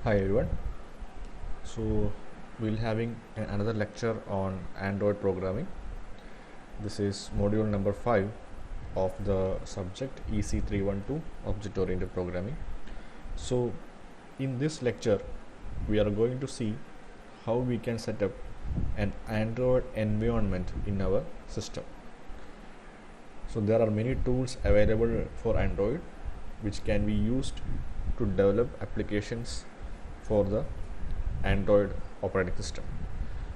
Hi everyone. So we'll having another lecture on Android programming. This is module number 5 of the subject EC312 Object Oriented Programming. So in this lecture we are going to see how we can set up an Android environment in our system. So there are many tools available for Android which can be used to develop applications for the Android operating system.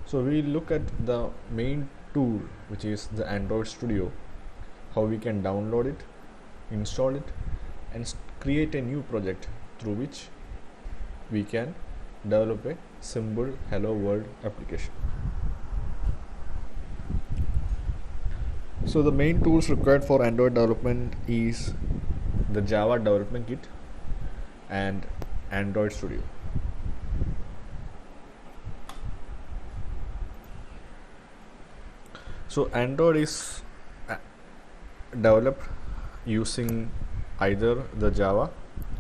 So we look at the main tool, which is the Android Studio, how we can download it, install it, and create a new project through which we can develop a simple hello world application. So the main tools required for Android development is the Java development kit and Android Studio. So Android is developed using either the Java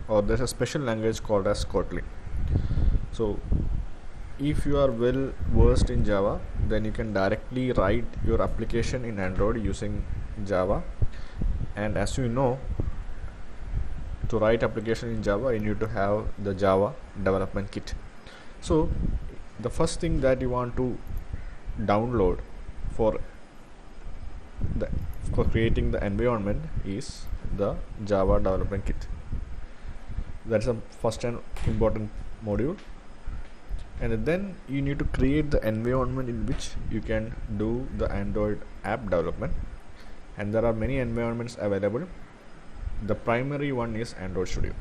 or there's a special language called as Kotlin. So if you are well versed in Java, then you can directly write your application in Android using Java. And as you know, to write application in Java, you need to have the Java development kit. So the first thing that you want to download for creating the environment is the Java development kit. That's the first and important module, and then you need to create the environment in which you can do the Android app development, and there are many environments available. The primary one is Android Studio.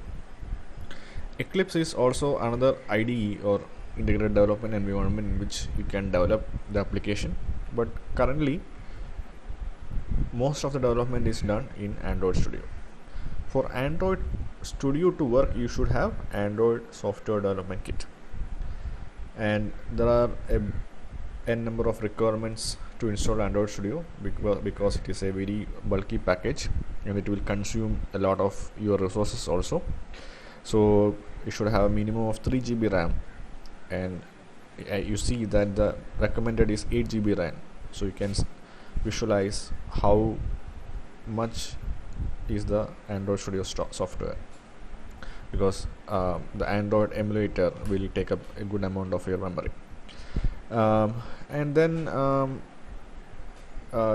Eclipse is also another IDE or integrated development environment in which you can develop the application, but currently most of the development is done in Android Studio. For Android Studio to work, you should have Android Software Development Kit, and there are n number of requirements to install Android Studio because it is a very bulky package and it will consume a lot of your resources also. So you should have a minimum of 3 GB RAM, and you see that the recommended is 8 GB RAM, so you can visualize how much is the Android Studio software, because the Android emulator will take up a good amount of your memory. And then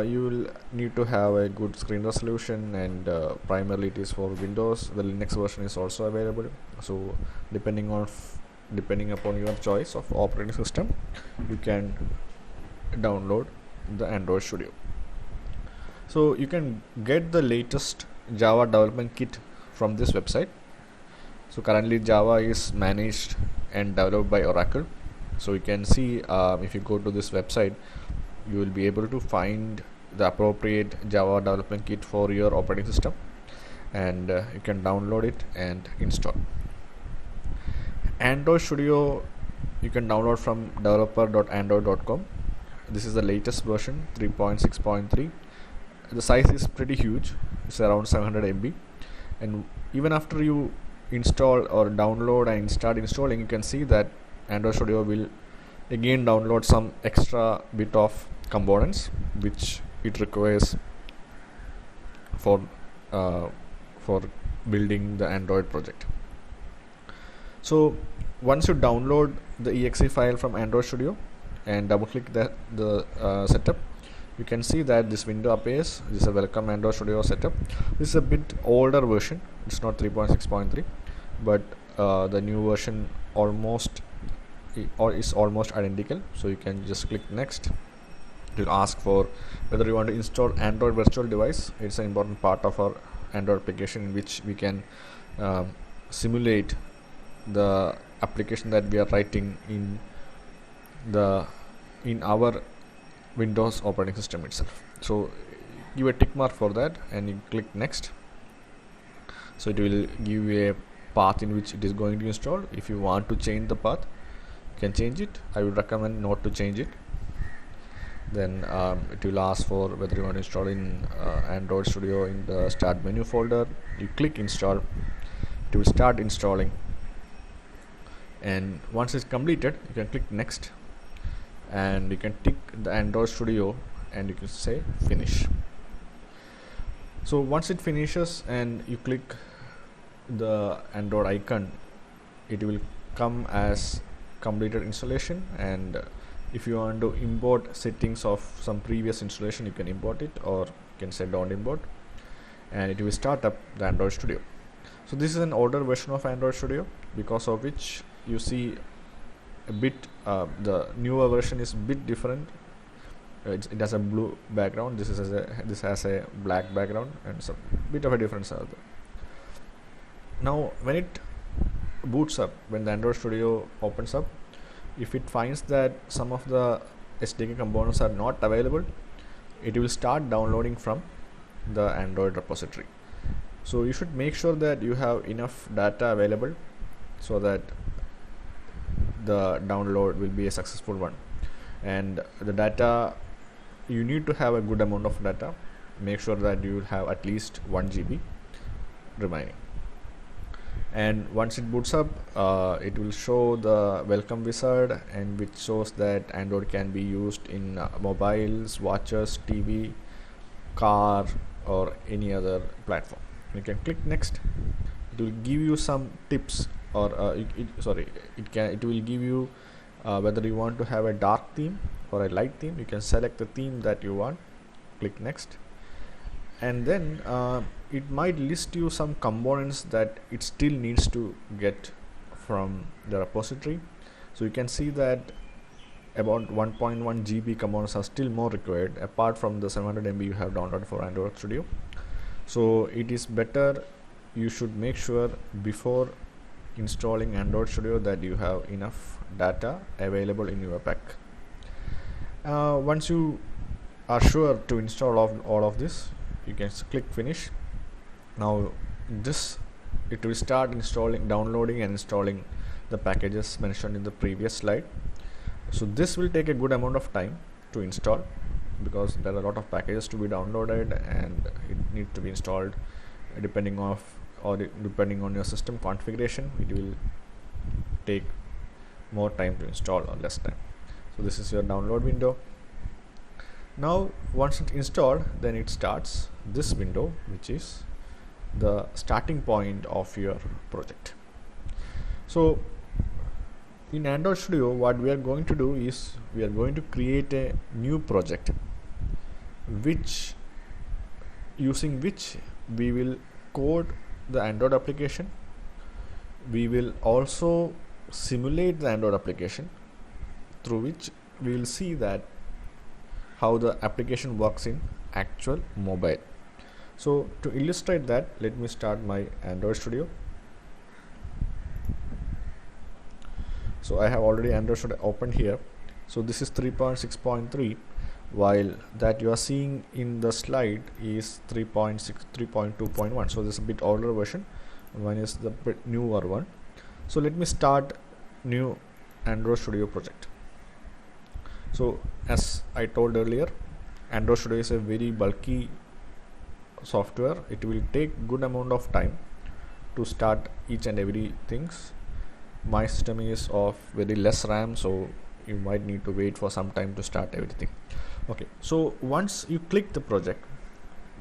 you will need to have a good screen resolution, and primarily it is for Windows. The Linux version is also available, so depending upon your choice of operating system, you can download the Android Studio. So you can get the latest Java development kit from this website. So currently Java is managed and developed by Oracle. So you can see if you go to this website, you will be able to find the appropriate Java development kit for your operating system, and you can download it and install. Android Studio you can download from developer.android.com. This is the latest version, 3.6.3. The size is pretty huge, it's around 700 MB, and even after you install or download and start installing, you can see that Android Studio will again download some extra bit of components which it requires for building the Android project. So once you download the exe file from Android Studio and double click the setup, you can see that this window appears. This is a welcome Android Studio setup. This is a bit older version, it's not 3.6.3, but the new version is almost identical. So you can just click next. It will ask for whether you want to install Android virtual device. It's an important part of our Android application in which we can simulate the application that we are writing in our Windows operating system itself. So give a tick mark for that and you click next. So it will give you a path in which it is going to install. If you want to change the path, you can change it. I would recommend not to change it. Then it will ask for whether you want to install in Android Studio in the start menu folder. You click install, it will start installing. And once it's completed, you can click next, and you can tick the Android Studio and you can say finish. So once it finishes and you click the Android icon, it will come as completed installation. And if you want to import settings of some previous installation, you can import it, or you can say don't import, and it will start up the Android Studio. So this is an older version of Android Studio, because of which you see a bit the newer version is a bit different. It has a blue background. This has a black background, and some bit of a difference are there. Now when it boots up, when the Android Studio opens up, if it finds that some of the SDK components are not available, it will start downloading from the Android repository. So you should make sure that you have enough data available so that the download will be a successful one. And the data, you need to have a good amount of data. Make sure that you have at least 1 GB remaining. And once it boots up, it will show the welcome wizard, and which shows that Android can be used in mobiles, watches, TV, car, or any other platform. You can click next. It will give you some tips, or it will give you whether you want to have a dark theme or a light theme. You can select the theme that you want, click next, and then it might list you some components that it still needs to get from the repository. So you can see that about 1.1 GB components are still more required, apart from the 700 MB you have downloaded for Android Studio. So it is better, you should make sure before installing Android Studio that you have enough data available in your pack. Once you are sure to install all of this, you can click finish. Now it will start downloading and installing the packages mentioned in the previous slide. So this will take a good amount of time to install, because there are a lot of packages to be downloaded and it needs to be installed. Depending on your system configuration, it will take more time to install or less time. So this is your download window. Now once it's installed, then it starts this window, which is the starting point of your project. So in Android Studio, what we are going to do is we are going to create a new project, using which we will code the Android application. We will also simulate the Android application, through which we will see that how the application works in actual mobile. So to illustrate that, let me start my Android Studio. So I have already Android Studio opened here. So this is 3.6.3, while that you are seeing in the slide is 3.2.1. So this is a bit older version, one is the newer one. So let me start new Android Studio project. So as I told earlier, Android Studio is a very bulky software. It will take good amount of time to start each and every things. My system is of very less RAM, so you might need to wait for some time to start everything. Okay, so once you click the project,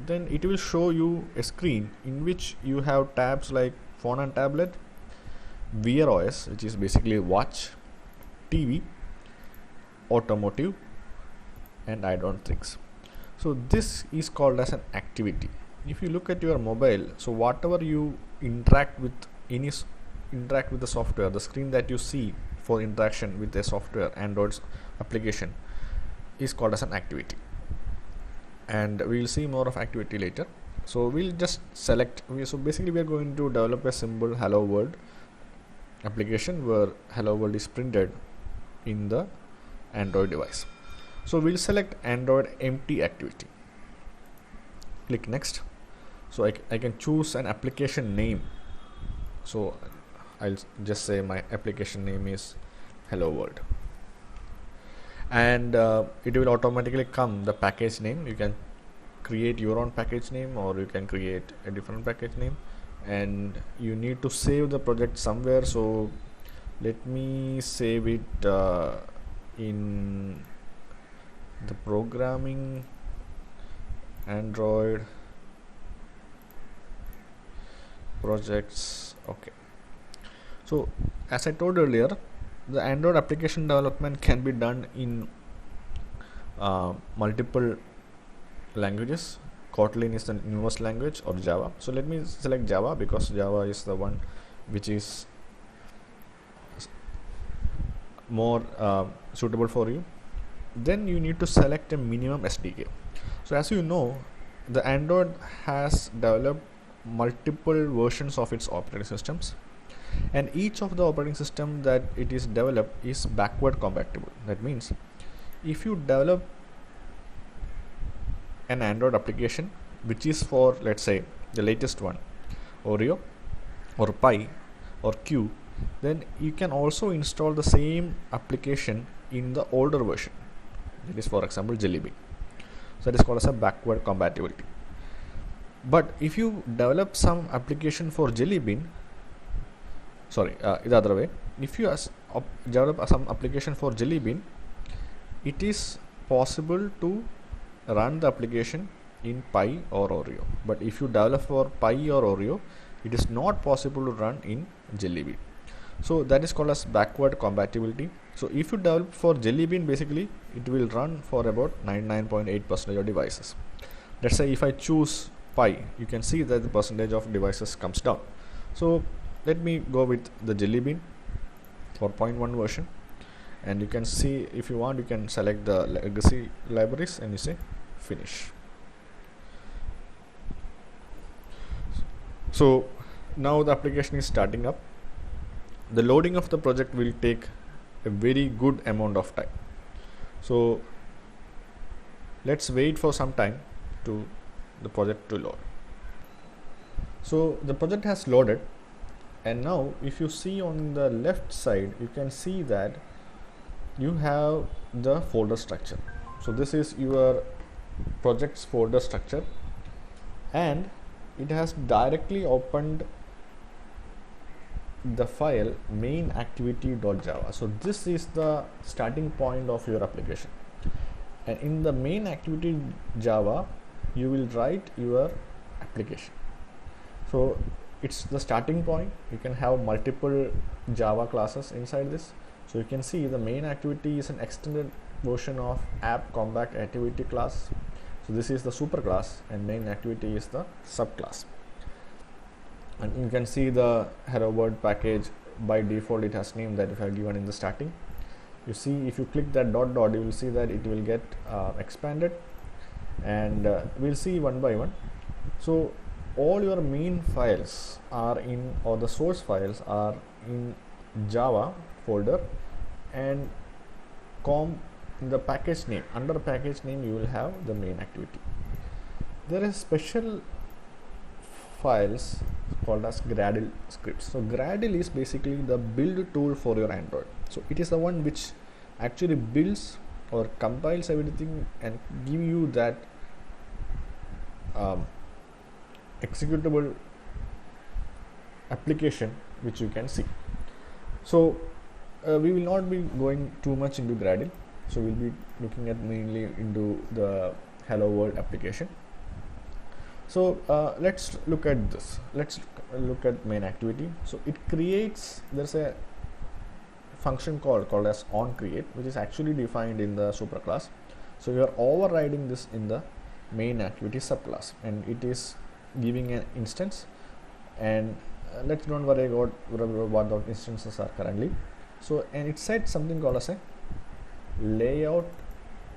then it will show you a screen in which you have tabs like phone and tablet, Wear OS, which is basically watch, TV, automotive, and Android things. So this is called as an activity. If you look at your mobile, so whatever you interact with the software, the screen that you see for interaction with a software, Android's application, is called as an activity. And we will see more of activity later. So we'll just select. So basically we are going to develop a simple hello world application where hello world is printed in the Android device. So we'll select Android empty activity, click next. So I can choose an application name. So I'll just say my application name is hello world, and it will automatically come the package name. You can create your own package name, or you can create a different package name, and you need to save the project somewhere. So Let me save it in the programming Android projects. Okay, so as I told earlier, the Android application development can be done in multiple languages. Kotlin is the newest language, or Java. So let me select Java because Java is the one which is more suitable for you. Then you need to select a minimum SDK. So as you know, the Android has developed multiple versions of its operating systems, and each of the operating system that it is developed is backward compatible. That means if you develop an Android application which is for, let's say, the latest one, Oreo or Pi or Q, then you can also install the same application in the older version, that is for example Jelly Bean. So that is called as a backward compatibility. But if you develop some application for Jelly Bean, the other way, if you develop some application for Jelly Bean, it is possible to run the application in Pi or Oreo. But if you develop for Pi or Oreo, it is not possible to run in Jelly Bean. So that is called as backward compatibility. So if you develop for Jelly Bean, basically it will run for about 99.8% of devices. Let's say if I choose Pi, you can see that the percentage of devices comes down. So let me go with the Jelly Bean for 0.1 version, and you can see, if you want, you can select the legacy libraries and you say finish. So now the application is starting up. The loading of the project will take a very good amount of time. So let's wait for some time to the project to load. So the project has loaded, and now if you see on the left side, you can see that you have the folder structure. So this is your project's folder structure, and it has directly opened the file main activity.java. So this is the starting point of your application, and in the main activity Java you will write your application. So it's the starting point. You can have multiple Java classes inside this. So you can see the main activity is an extended version of app compact activity class. So this is the super class, and main activity is the subclass. And you can see the hello world package. By default it has name that if I given in the starting. You see, if you click that dot, you will see that it will get expanded, and we'll see one by one. So all your main files are in, or the source files are in Java folder, and in the package name, under package name you will have the main activity. There is special files called as Gradle scripts. So Gradle is basically the build tool for your Android. So it is the one which actually builds or compiles everything and give you that executable application which you can see. So we will not be going too much into Gradle. So we'll be looking at mainly into the hello world application. So let's look at this. Let's look at main activity. So it creates, there's a function called as onCreate, which is actually defined in the superclass. So you are overriding this in the main activity subclass, and it is giving an instance. And let's don't worry about what the instances are currently. So, and it said something called as a layout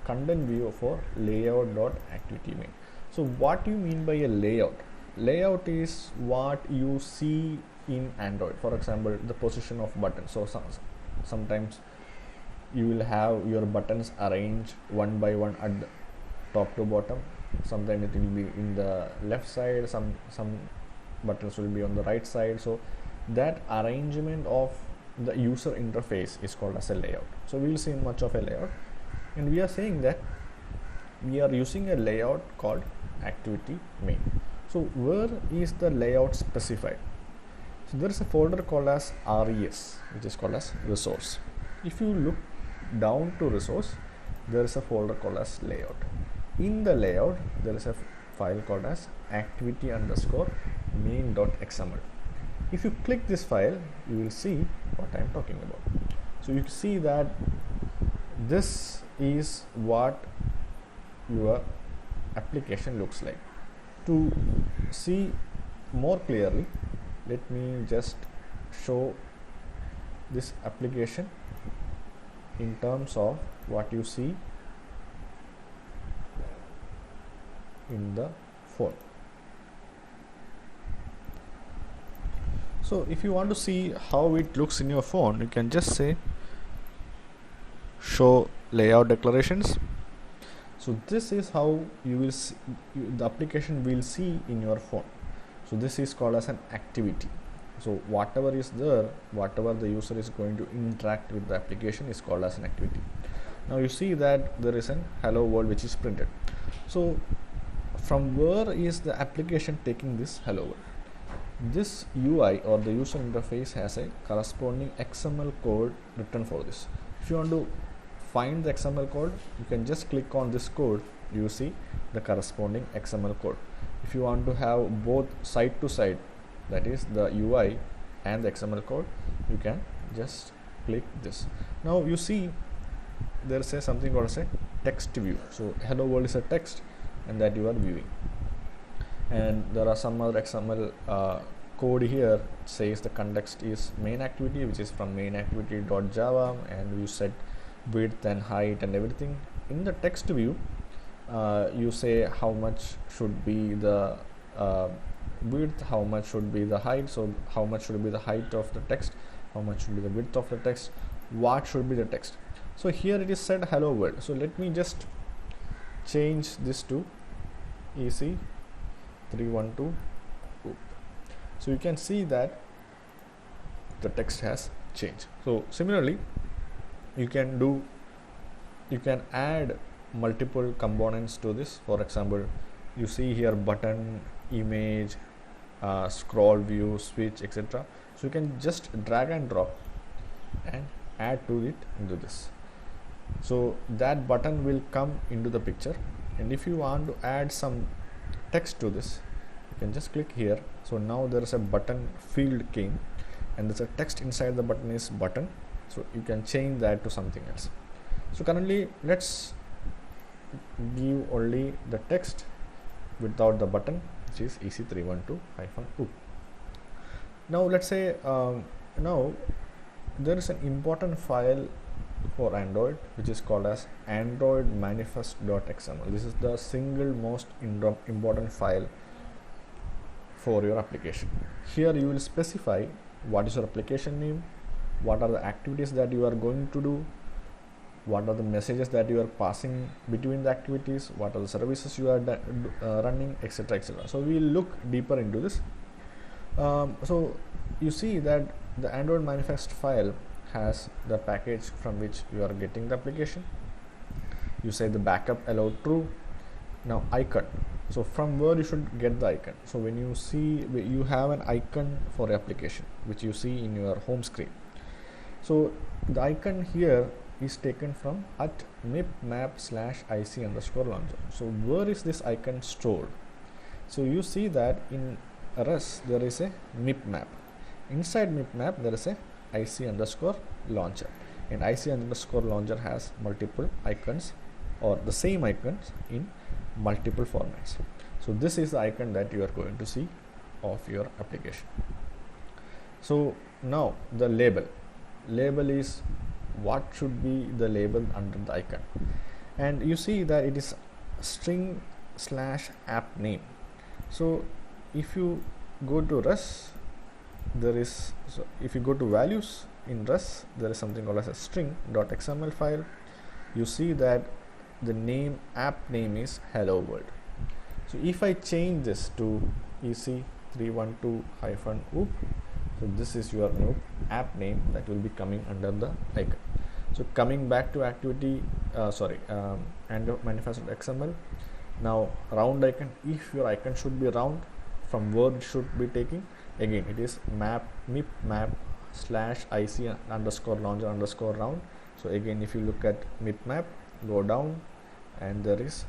content view for layout.activity main. So what do you mean by a layout? Layout is what you see in Android. For example, the position of buttons. So sometimes you will have your buttons arranged one by one at the top to bottom. Sometimes it will be in the left side, some buttons will be on the right side. So that arrangement of the user interface is called as a layout. So we will see much of a layout, and we are saying that we are using a layout called activity main. So where is the layout specified? So there is a folder called as res, which is called as resource. If you look down to resource, there is a folder called as layout. In the layout, there is a file called as activity underscore main.xml. If you click this file, you will see what I am talking about. So you can see that this is what your application looks like. To see more clearly, let me just show this application in terms of what you see in the phone. So if you want to see how it looks in your phone, you can just say show layout declarations. So this is how you will see, the application will see in your phone. So this is called as an activity. So whatever is there, whatever the user is going to interact with the application is called as an activity. Now you see that there is an hello world which is printed. So from where is the application taking this hello world? This UI or the user interface has a corresponding XML code written for this. If you want to find the XML code, you can just click on this code. You see the corresponding XML code. If you want to have both side to side, that is the UI and the XML code, you can just click this. Now you see there is something called as a text view. So hello world is a text and that you are viewing, and there are some other XML code here. It says the context is main activity, which is from main activity.java, and you set width and height and everything. In the text view, you say how much should be the width, how much should be the height. So how much should be the height of the text, how much should be the width of the text, what should be the text. So here it is said hello world. So let me just change this to EC312. So you can see that the text has changed. So similarly, you can add multiple components to this. For example, you see here button, image, scroll view, switch, etc. So you can just drag and drop and add to it into this. So that button will come into the picture, and if you want to add some text to this, you can just click here. So now there is a button field came, and there's a text inside the button is button. So you can change that to something else. So currently let's give only the text without the button, which is EC312-O. Now let's say now there is an important file for Android which is called as Android manifest.xml. This is the single most important file for your application. Here you will specify what is your application name, what are the activities that you are going to do, what are the messages that you are passing between the activities, what are the services you are running, etc., etc. So we will look deeper into this. So you see that the Android manifest file has the package from which you are getting the application. You say the backup allowed true. Now icon. So from where you should get the icon. So when you see, you have an icon for application which you see in your home screen. So the icon here is taken from at mipmap/ic_launcher. So where is this icon stored? So you see that in Rust there is a mipmap. Inside mipmap there is a IC_launcher, and IC_launcher has multiple icons or the same icons in multiple formats. So this is the icon that you are going to see of your application. So now the label is what should be the label under the icon, and you see that it is string/app name. So if you go to Rust, if you go to values in Rust, there is something called as a string.xml file. You see that the app name is hello world. So if I change this to EC312-OOP, so this is your new app name that will be coming under the icon. So coming back to activity, Android manifest.xml. Now round icon, if your icon should be round, from where it should be taking, again it is mip map slash IC underscore launcher underscore round. So again, if you look at mip map, go down and there is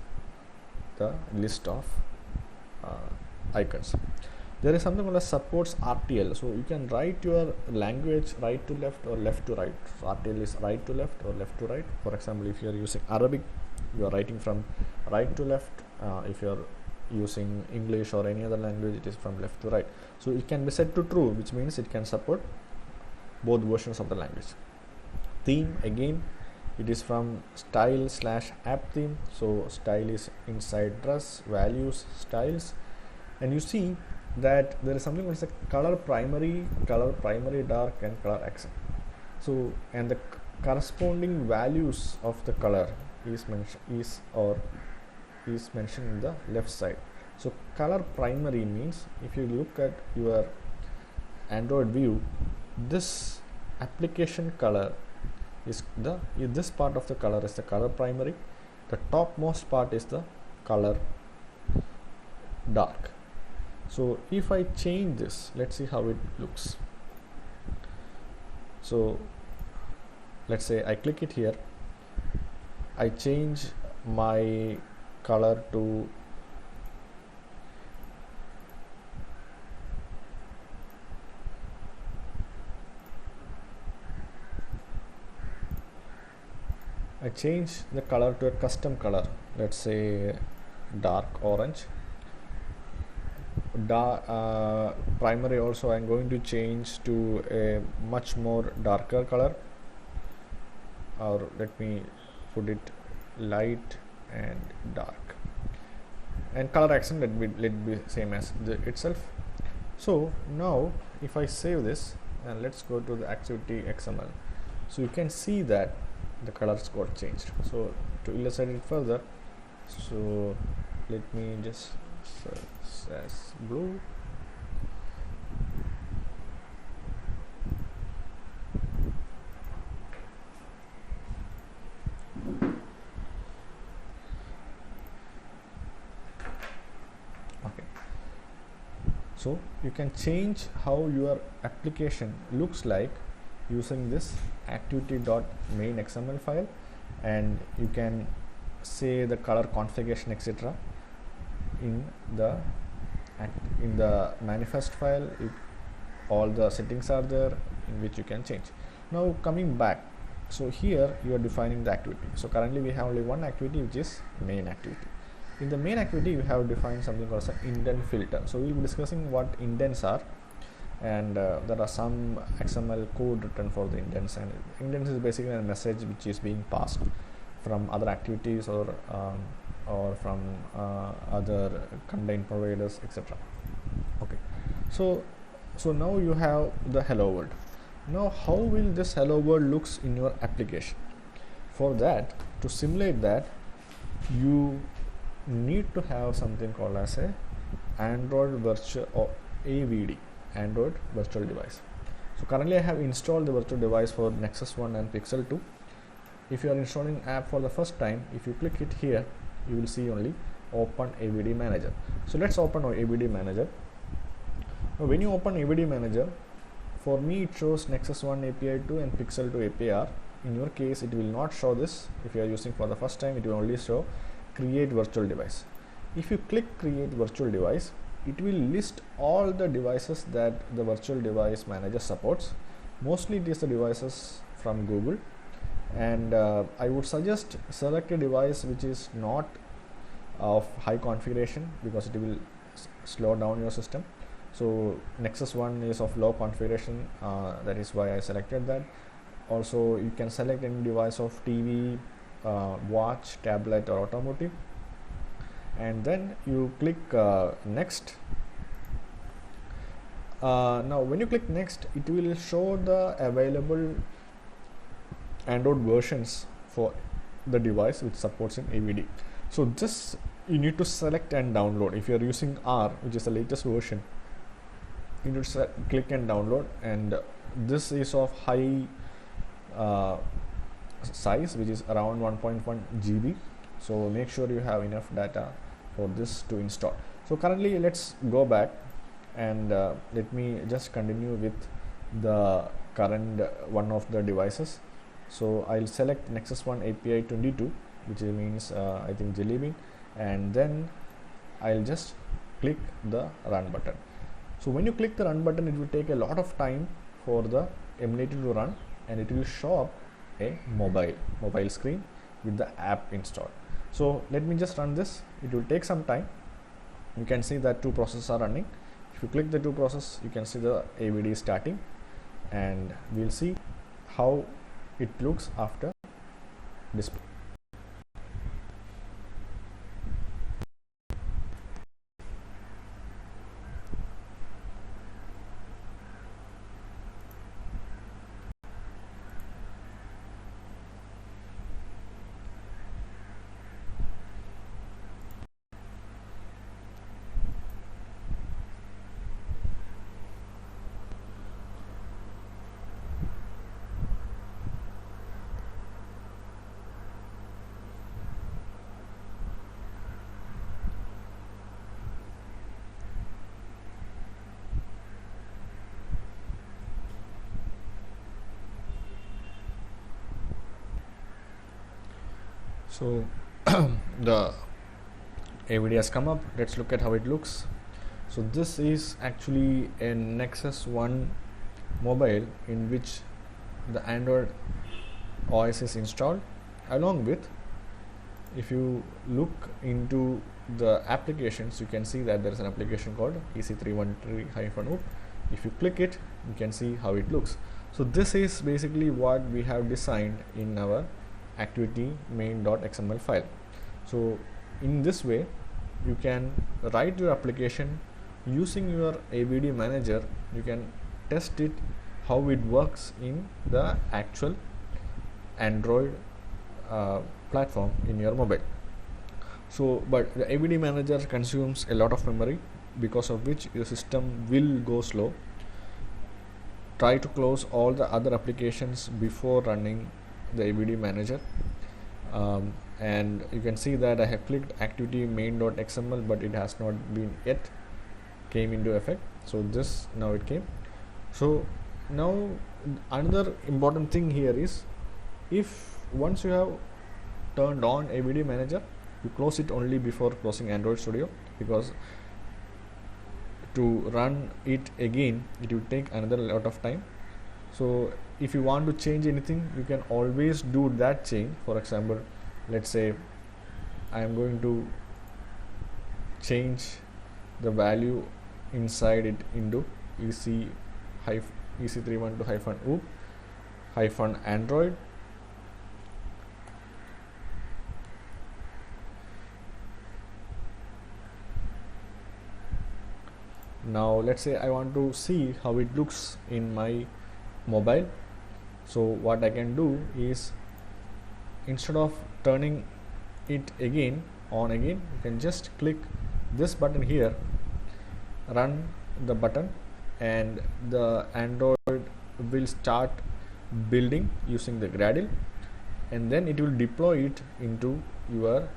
the list of icons. There is something called as supports RTL. So you can write your language right to left or left to right. So RTL is right to left or left to right. For example, if you are using Arabic, you are writing from right to left. If you are using English or any other language, it is from left to right. So it can be set to true, which means it can support both versions of the language. Theme, again it is from style slash app theme. So style is inside dress, values, styles, and you see that there is something called color primary dark, and color accent. So and the corresponding values of the color is mentioned in the left side. So color primary means, if you look at your Android view, this application color is this part of the color is the color primary. The topmost part is the color dark. So if I change this, let's see how it looks. So let's say I click it here, I change my color to the color to a custom color, let's say dark orange. Primary also I'm going to change to a much more darker color, or let me put it light and dark, and color accent let be same as the itself. So now if I save this and let's go to the activity XML, so you can see that the colors got changed. So to illustrate it further, so let me just search as blue. Okay, so you can change how your application looks like using this activity.main XML file, and you can say the color configuration etc. in the manifest file. All the settings are there in which you can change. Now coming back, so here you are defining the activity. So currently we have only one activity, which is main activity. In the main activity you have defined something called an indent filter. So we will be discussing what indents are, and there are some XML code written for the indents, and indents is basically a message which is being passed from other activities or from other content providers etc. Okay, so now you have the hello world. Now how will this hello world looks in your application? For that, to simulate that, you need to have something called as a Android virtual or AVD, Android virtual device. So currently I have installed the virtual device for Nexus 1 and Pixel 2. If you are installing app for the first time, if you click it here, you will see only open AVD manager. So let's open our AVD manager. Now when you open AVD manager, for me it shows Nexus 1 API 2 and Pixel 2 API. In your case it will not show this. If you are using for the first time, it will only show create virtual device. If you click create virtual device, it will list all the devices that the virtual device manager supports. Mostly it is the devices from Google, and I would suggest select a device which is not of high configuration, because it will slow down your system. So Nexus 1 is of low configuration, that is why I selected that. Also you can select any device of TV, watch, tablet or automotive, and then you click next. Now when you click next, it will show the available Android versions for the device which supports in AVD. So this you need to select and download. If you are using R, which is the latest version, you need to click and download, and this is of high size, which is around 1.1 GB. So make sure you have enough data for this to install. So currently let's go back and let me just continue with the current one of the devices. So I'll select Nexus One API 22, which means I think Jelly Bean, and then I'll just click the run button. So when you click the run button, it will take a lot of time for the emulator to run, and it will show up a mobile screen with the app installed. So let me just run this. It will take some time. You can see that two processes are running. If you click the two processes, you can see the AVD starting, and we'll see how it looks after display. So the AVD has come up. Let's look at how it looks. So this is actually a Nexus One mobile in which the Android OS is installed, along with, if you look into the applications, you can see that there is an application called EC313-OOP. If you click it, you can see how it looks. So this is basically what we have designed in our activity main.xml file. So in this way, you can write your application using your AVD manager. You can test it how it works in the actual Android platform in your mobile. So but the AVD manager consumes a lot of memory, because of which your system will go slow. Try to close all the other applications before running the AVD manager, and you can see that I have clicked activity main.xml, but it has not been yet came into effect. So this now it came. So now another important thing here is, if once you have turned on AVD manager, you close it only before closing Android Studio, because to run it again it will take another lot of time. So if you want to change anything, you can always do that change. For example, let's say I am going to change the value inside it into EC312-OOP-Android. Now let's say I want to see how it looks in my mobile. So what I can do is, instead of turning it on again, you can just click this button here, run the button, and the Android will start building using the Gradle, and then it will deploy it into your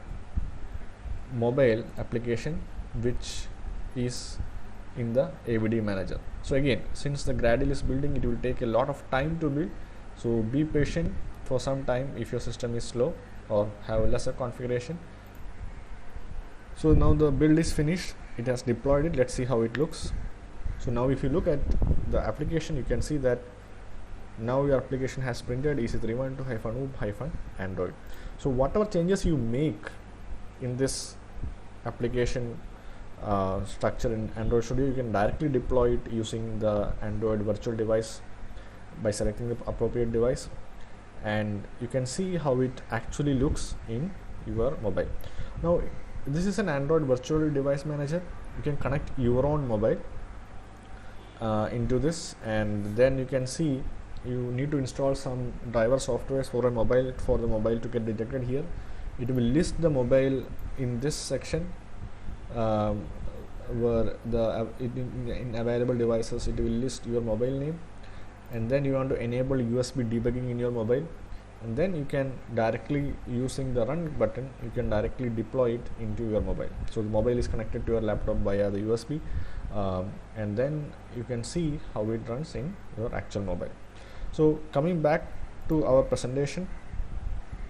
mobile application, which is in the AVD manager. So again, since the Gradle is building, it will take a lot of time to build. So be patient for some time if your system is slow or have a lesser configuration. So now the build is finished. It has deployed it. Let's see how it looks. So now if you look at the application, you can see that now your application has printed EC312-OOP-Android. So whatever changes you make in this application structure in Android Studio, you can directly deploy it using the Android virtual device by selecting the appropriate device, and you can see how it actually looks in your mobile. Now this is an Android virtual device manager. You can connect your own mobile into this, and then you can see you need to install some driver software for a mobile, for the mobile to get detected here. It will list the mobile in this section, where in available devices it will list your mobile name, and then you want to enable USB debugging in your mobile, and then you can directly, using the run button, you can directly deploy it into your mobile. So the mobile is connected to your laptop via the USB. and then you can see how it runs in your actual mobile. So coming back to our presentation,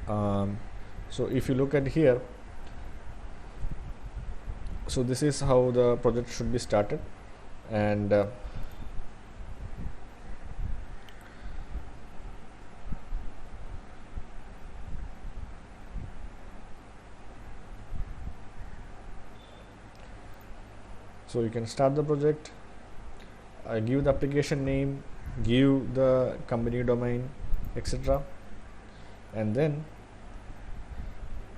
so if you look at here, so this is how the project should be started, and so you can start the project, give the application name, give the company domain, etc. And then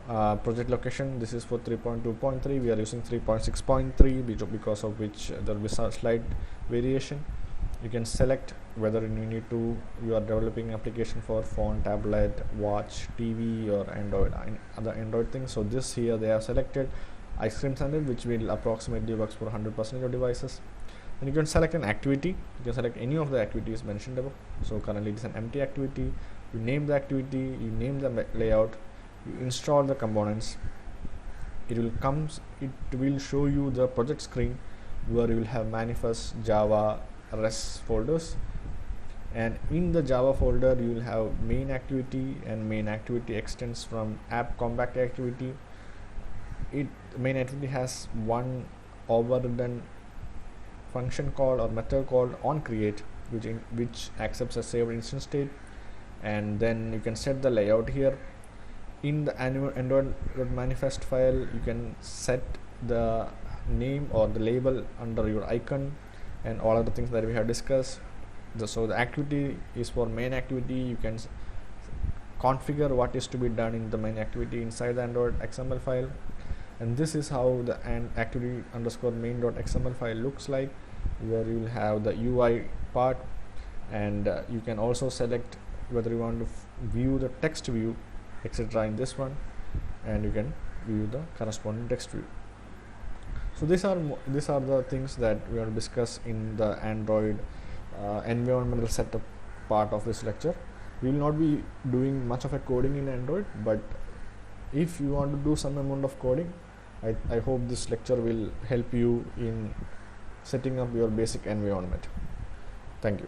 project location, this is for 3.2.3, we are using 3.6.3 because of which there will be some slight variation. You can select whether you are developing application for phone, tablet, watch, TV, or Android, other Android things. So this here they have selected Ice Cream Standard, which will approximately works for 100% of devices. And you can select an activity, you can select any of the activities mentioned above. So currently it is an empty activity. You name the activity, you name the layout, you install the components. It will show you the project screen where you will have manifest, Java, REST folders, and in the Java folder you will have main activity, and main activity extends from app compact activity. Main activity has one overridden function called or method called onCreate, which accepts a saved instance state. And then you can set the layout here. In the Android manifest file, you can set the name or the label under your icon and all other things that we have discussed. So the activity is for main activity. You can configure what is to be done in the main activity inside the Android XML file. And this is how the activity underscore main.xml file looks like, where you will have the UI part, and you can also select whether you want to view the text view, etc. in this one, and you can view the corresponding text view. So these are the things that we will discuss in the Android environmental setup part of this lecture. We will not be doing much of a coding in Android, but if you want to do some amount of coding, I hope this lecture will help you in setting up your basic environment. Thank you.